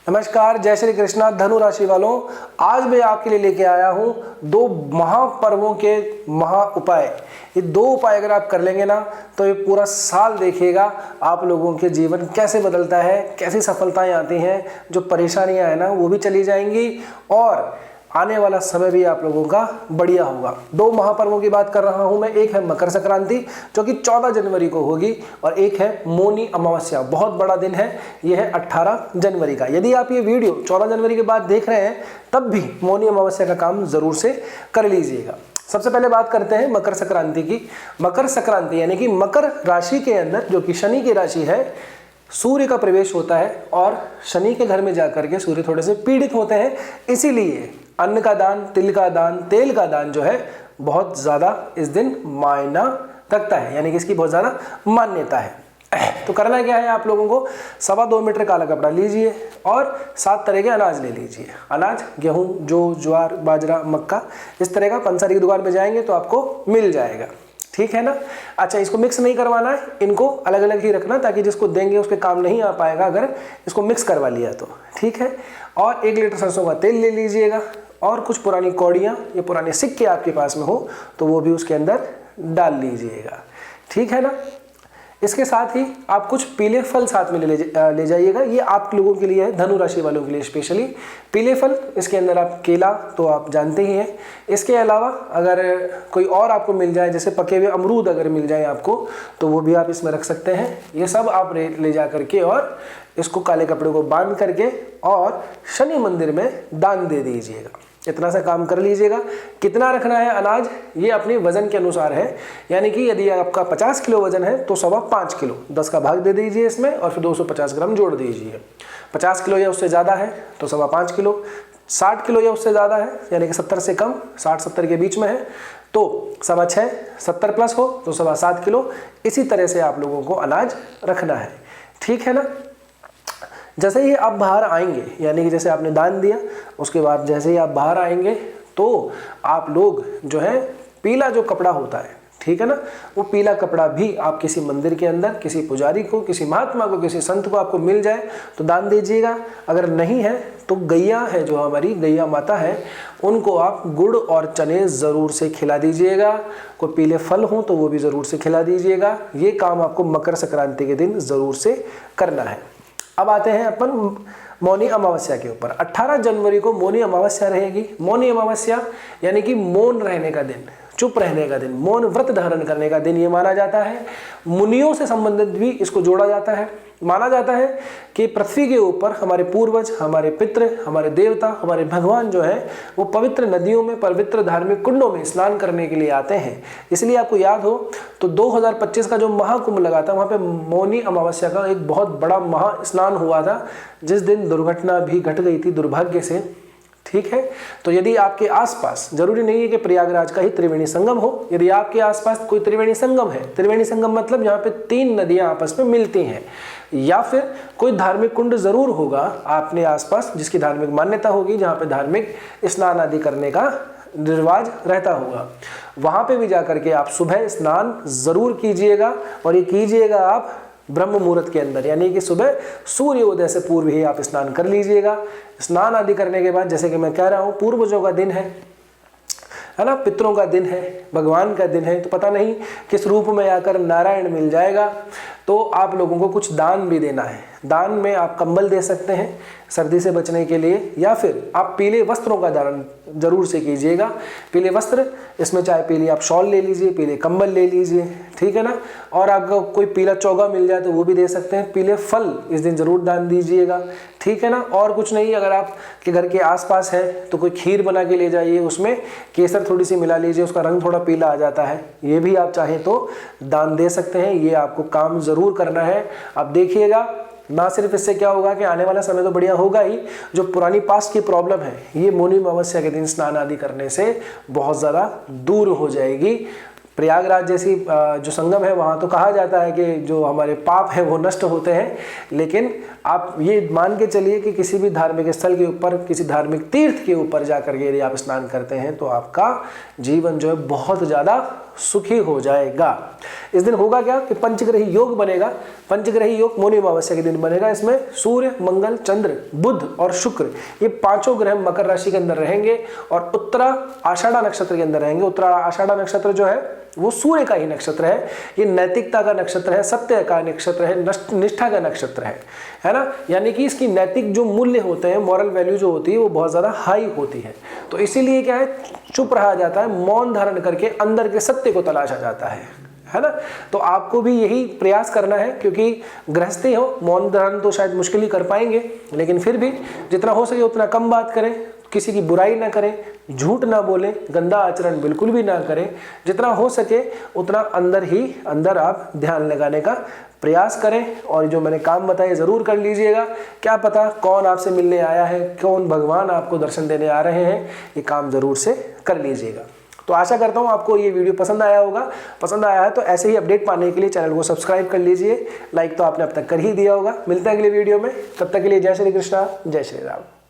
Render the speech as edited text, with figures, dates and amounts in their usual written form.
नमस्कार, जय श्री कृष्णा धनु राशि वालों। आज मैं आपके लिए लेके आया हूँ दो महापर्वों के महा उपाय। ये दो उपाय अगर आप कर लेंगे ना तो ये पूरा साल देखिएगा आप लोगों के जीवन कैसे बदलता है, कैसी सफलताएं आती हैं, जो परेशानियां हैं ना वो भी चली जाएंगी और आने वाला समय भी आप लोगों का बढ़िया होगा। दो महापर्वों की बात कर रहा हूं मैं। एक है मकर संक्रांति जो कि 14 जनवरी को होगी और एक है मौनी अमावस्या। बहुत बड़ा दिन है, यह है 18 जनवरी का। यदि आप ये वीडियो 14 जनवरी के बाद देख रहे हैं तब भी मौनी अमावस्या का काम जरूर से कर लीजिएगा। सबसे पहले बात करते हैं मकर संक्रांति की। मकर संक्रांति यानी कि मकर राशि के अंदर जो कि शनि की राशि है, सूर्य का प्रवेश होता है और शनि के घर में जाकर के सूर्य थोड़े से पीड़ित होते हैं। इसीलिए अन्न का दान, तिल का दान, तेल का दान जो है बहुत ज़्यादा इस दिन मायना रखता है, यानी कि इसकी बहुत ज़्यादा मान्यता है। तो करना क्या है, आप लोगों को 2.25 मीटर काला कपड़ा लीजिए और 7 तरह के अनाज ले लीजिए। अनाज गेहूं, जौ, ज्वार, बाजरा, मक्का, इस तरह का पंसारी की दुकान पे जाएंगे तो आपको मिल जाएगा। ठीक है ना। अच्छा, इसको मिक्स नहीं करवाना है, इनको अलग अलग ही रखना ताकि जिसको देंगे उसके काम नहीं आ पाएगा अगर इसको मिक्स करवा लिया तो। ठीक है। और 1 लीटर सरसों का तेल ले लीजिएगा और कुछ पुरानी कौड़ियाँ या पुराने सिक्के आपके पास में हो तो वो भी उसके अंदर डाल लीजिएगा। ठीक है ना। इसके साथ ही आप कुछ पीले फल साथ में ले जाइएगा। ये आप लोगों के लिए है, धनु राशि वालों के लिए स्पेशली पीले फल। इसके अंदर आप केला तो आप जानते ही हैं। इसके अलावा अगर कोई और आपको मिल जाए, जैसे पके हुए अमरूद अगर मिल जाए आपको तो वो भी आप इसमें रख सकते हैं। ये सब आप ले जा करके और इसको काले कपड़े को बांध करके और शनि मंदिर में दान दे दीजिएगा। इतना सा काम कर लीजिएगा। कितना रखना है अनाज, ये अपने वजन के अनुसार है। यानी कि यदि आपका 50 किलो वजन है तो 5.25 किलो 10 का भाग दे दीजिए इसमें और फिर 250 ग्राम जोड़ दीजिए। 50 किलो या उससे ज़्यादा है तो 5.25 किलो, 60 किलो या उससे ज़्यादा है यानी कि 70 से कम, 60-70 के बीच में है तो 6.25, 70 प्लस हो तो 7.25 किलो। इसी तरह से आप लोगों को अनाज रखना है। ठीक है ना। जैसे ही आप बाहर आएंगे, यानी कि जैसे आपने दान दिया उसके बाद जैसे ही आप बाहर आएंगे तो आप लोग जो है पीला जो कपड़ा होता है, ठीक है ना, वो पीला कपड़ा भी आप किसी मंदिर के अंदर किसी पुजारी को, किसी महात्मा को, किसी संत को आपको मिल जाए तो दान दीजिएगा। अगर नहीं है तो गैया है, जो हमारी गैया माता है, उनको आप गुड़ और चने ज़रूर से खिला दीजिएगा। कोई पीले फल हो तो वो भी ज़रूर से खिला दीजिएगा। ये काम आपको मकर संक्रांति के दिन ज़रूर से करना है। अब आते हैं अपन मौनी अमावस्या के ऊपर। 18 जनवरी को मौनी अमावस्या रहेगी। मौनी अमावस्या यानी कि मौन रहने का दिन, चुप रहने का दिन, मौन व्रत धारण करने का दिन ये माना जाता है। मुनियों से संबंधित भी इसको जोड़ा जाता है। माना जाता है कि पृथ्वी के ऊपर हमारे पूर्वज, हमारे पितृ, हमारे देवता, हमारे भगवान जो है वो पवित्र नदियों में, पवित्र धार्मिक कुंडों में स्नान करने के लिए आते हैं। इसलिए आपको याद हो तो 2025 का जो महाकुंभ लगा था वहाँ पे मौनी अमावस्या का एक बहुत बड़ा महा स्नान हुआ था, जिस दिन दुर्घटना भी घट गई थी दुर्भाग्य से। ठीक है। तो यदि आपके आसपास, जरूरी नहीं है कि प्रयागराज का ही त्रिवेणी संगम हो, यदि आपके आसपास कोई त्रिवेणी संगम है, त्रिवेणी संगम मतलब यहाँ पे 3 नदियां आपस में मिलती हैं, या फिर कोई धार्मिक कुंड जरूर होगा आपने आसपास जिसकी धार्मिक मान्यता होगी, जहाँ पे धार्मिक स्नान आदि करने का रिवाज रहता होगा, वहाँ पे भी जाकर के आप सुबह स्नान जरूर कीजिएगा। और ये कीजिएगा आप ब्रह्म मुहूर्त के अंदर, यानी कि सुबह सूर्योदय से पूर्व ही आप स्नान कर लीजिएगा। स्नान आदि करने के बाद, जैसे कि मैं कह रहा हूँ, पूर्वजों का दिन है ना, पितरों का दिन है, भगवान का दिन है, तो पता नहीं किस रूप में आकर नारायण मिल जाएगा, तो आप लोगों को कुछ दान भी देना है। दान में आप कंबल दे सकते हैं सर्दी से बचने के लिए, या फिर आप पीले वस्त्रों का दान जरूर से कीजिएगा। पीले वस्त्र, इसमें चाहे पीली आप शॉल ले लीजिए, पीले कंबल ले लीजिए, ठीक है ना। और आपको कोई पीला चौगा मिल जाए तो वो भी दे सकते हैं। पीले फल इस दिन जरूर दान दीजिएगा, ठीक है ना। और कुछ नहीं, अगर आपके घर के आसपास है तो कोई खीर बना के ले जाइए, उसमें केसर थोड़ी सी मिला लीजिए, उसका रंग थोड़ा पीला आ जाता है, ये भी आप चाहें तो दान दे सकते हैं। ये आपको काम जरूर करना है। आप देखिएगा, ना सिर्फ इससे क्या होगा कि आने वाला समय तो बढ़िया होगा ही, जो पुरानी पास्ट की प्रॉब्लम है ये मौनी अमावस्या के दिन स्नान आदि करने से बहुत ज़्यादा दूर हो जाएगी। प्रयागराज जैसी जो संगम है वहाँ तो कहा जाता है कि जो हमारे पाप हैं वो नष्ट होते हैं, लेकिन आप ये मान के चलिए कि किसी भी धार्मिक स्थल के ऊपर, किसी धार्मिक तीर्थ के ऊपर जाकर के यदि आप स्नान करते हैं तो आपका जीवन जो है बहुत ज़्यादा सुखी हो जाएगा। इस दिन होगा क्या कि पंचग्रही योग बनेगा। पंचग्रही योग मौनी अमावस्या के दिन बनेगा। इसमें सूर्य, मंगल, चंद्र, बुध और शुक्र ये पांचों ग्रह मकर राशि के अंदर रहेंगे और उत्तरा आषाढ़ा नक्षत्र के अंदर रहेंगे। उत्तरा आषाढ़ा नक्षत्र जो है वो सूर्य का ही नक्षत्र है। ये नैतिकता का नक्षत्र है, सत्य का नक्षत्र है, निष्ठा का नक्षत्र है ना। यानी कि इसकी नैतिक जो मूल्य होते हैं, मॉरल वैल्यू जो होती है वो बहुत ज़्यादा हाई होती है। तो इसीलिए क्या है, चुप रहा जाता है, मौन धारण करके अंदर के सत्य को तलाशा जाता है ना। तो आपको भी यही प्रयास करना है, क्योंकि गृहस्थी हो, मौन धारण तो शायद मुश्किल ही कर पाएंगे, लेकिन फिर भी जितना हो सके उतना कम बात करें, किसी की बुराई ना करें, झूठ ना बोलें, गंदा आचरण बिल्कुल भी ना करें। जितना हो सके उतना अंदर आप ध्यान लगाने का प्रयास करें और जो मैंने काम बताए ज़रूर कर लीजिएगा। क्या पता कौन आपसे मिलने आया है, कौन भगवान आपको दर्शन देने आ रहे हैं, ये काम ज़रूर से कर लीजिएगा। तो आशा करता हूँ आपको ये वीडियो पसंद आया होगा। पसंद आया है तो ऐसे ही अपडेट पाने के लिए चैनल को सब्सक्राइब कर लीजिए। लाइक तो आपने अब तक कर ही दिया होगा। मिलते हैं अगले वीडियो में, तब तक के लिए जय श्री कृष्णा, जय श्री राम।